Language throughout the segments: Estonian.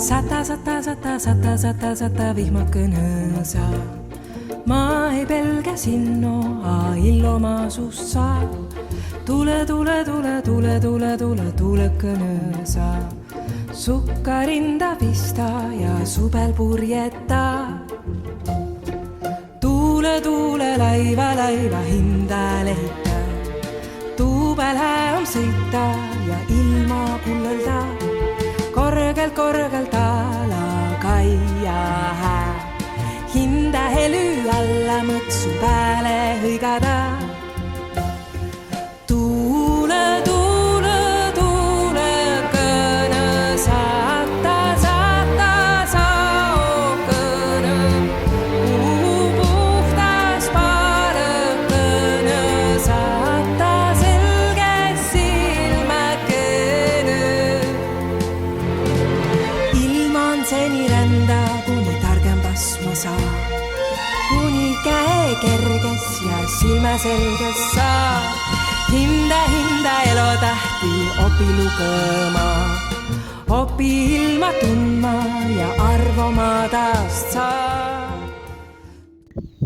Sata vihmakõne sa. Ma ei pelge sinno, illoma sussa. Tule kõne sa. Sukkarinda pista ja subel purjeta. Tuule laiva hinda lehita. Tuubel hää on sõita ja ilma kullelda. Korgelt alakai ja hää. Hinda hely alla mõtsu pääle hõigada. Tuule kõne saata sao kõne. Puhtas paare kõne saata selge silmäkene. Ilma on seni rända, kuni targembas ma saa. Kuni käe kerges ja silmä selges saa. Hinda elotähti opi lugema. Opi ilma tundma ja arvomadast saa.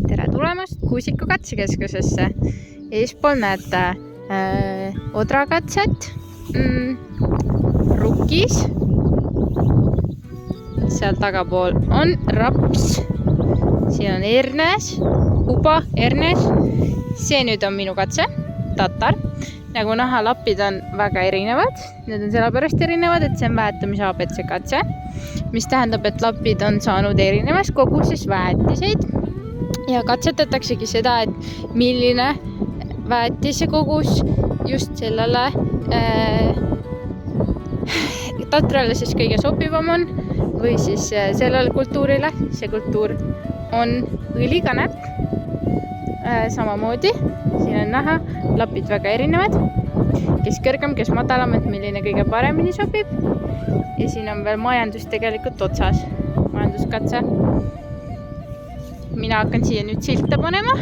Tere tulemast Kuusiku katsekeskusesse. Eespool näete odrakatset, rukkis. Seal tagapool on raps. Siin on ernes, uba, ernes. See nüüd on minu katse, tatar. Nagu näha, lapid on väga erinevad. Need on sellepärast erinevad, et see on väetamise ABC katse, mis tähendab, et lapid on saanud erinevas koguses väetiseid. Ja katsetataksegi seda, et milline väetise kogus just sellele tatrale siis kõige sobivam on või siis sellele kultuurile. See kultuur on õlikanep. Samamoodi, siin on näha, lapid väga erinevad. Kes kõrgem, kes madalam, et milline kõige paremini sobib. Ja siin on veel majandus tegelikult otsas. Majanduskatse. Mina hakkan siia nüüd silte panema.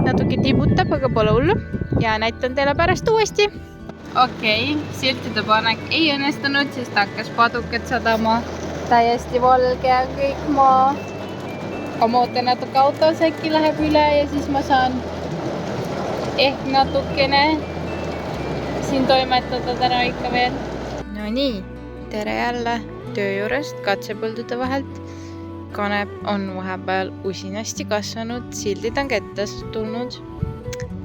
Natuke tibutab, aga pole hullu. Ja näitan teile pärast uuesti. Okei, siltide panek ei õnnestunud, sest hakkas padukat sadama. Täiesti valge ja kõik maa. Ma ootan natuke autos, äkki läheb üle ja siis ma saan ehk natukene siin toimetada täna ikka veel. No nii, tere jälle töö juurest katsepõldude vahelt. Kanep on vahepeal usinasti kasvanud, sildid on kätte tulnud.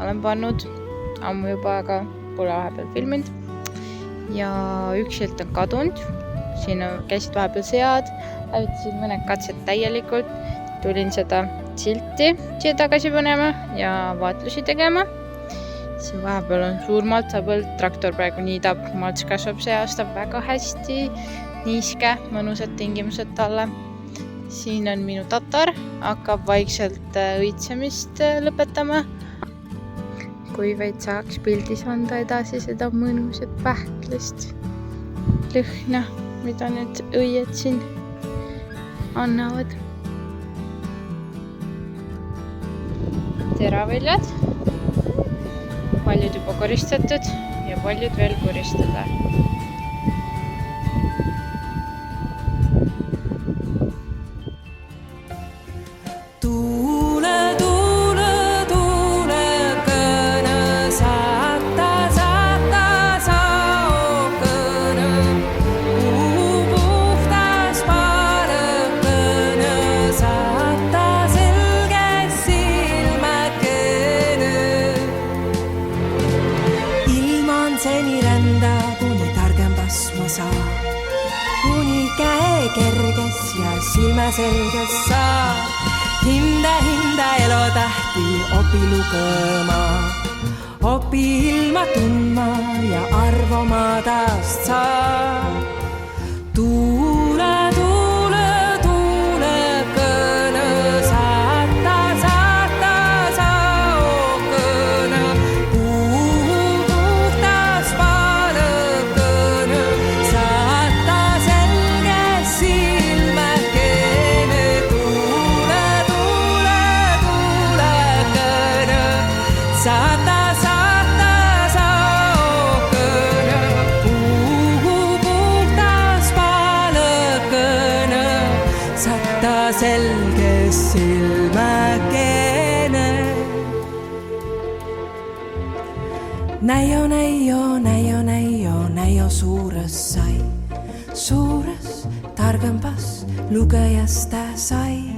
Olen pannud ammu juba, aga pole vahepeal filminud. Ja üks silt on kadunud. Siin käisid vahepeal sead, hävitasid mõned katsed täielikult. Tulin seda silti siia tagasi panema ja vaatlusi tegema. Siin vahepeal on suur maltsapõld, traktor praegu niidab, malts kasvab see aasta väga hästi, niiske, mõnusad tingimused talle. Siin on minu tatar, hakkab vaikselt õitsemist lõpetama. Kui vaid saaks pildis anda edasi seda mõnusat pähklist lõhna, mida need õied siin annavad. Teraviljad, paljud juba koristatud ja paljud veel koristada. Seni rända, kuni targembas ma saa. Kuni käe kerges ja silmä selges saa. Hinda elotähti opi lugema. Opi ilma tundma ja arvomadast saa. Tuule kõne saata sao kõne. Puhtas paare kõne saata selge silmäkene. Tuule kõne saata sao kõne. selge silmäkene. Näio, näio, näio, näio, näio suures sai. Suures targempas lugejast ta sai.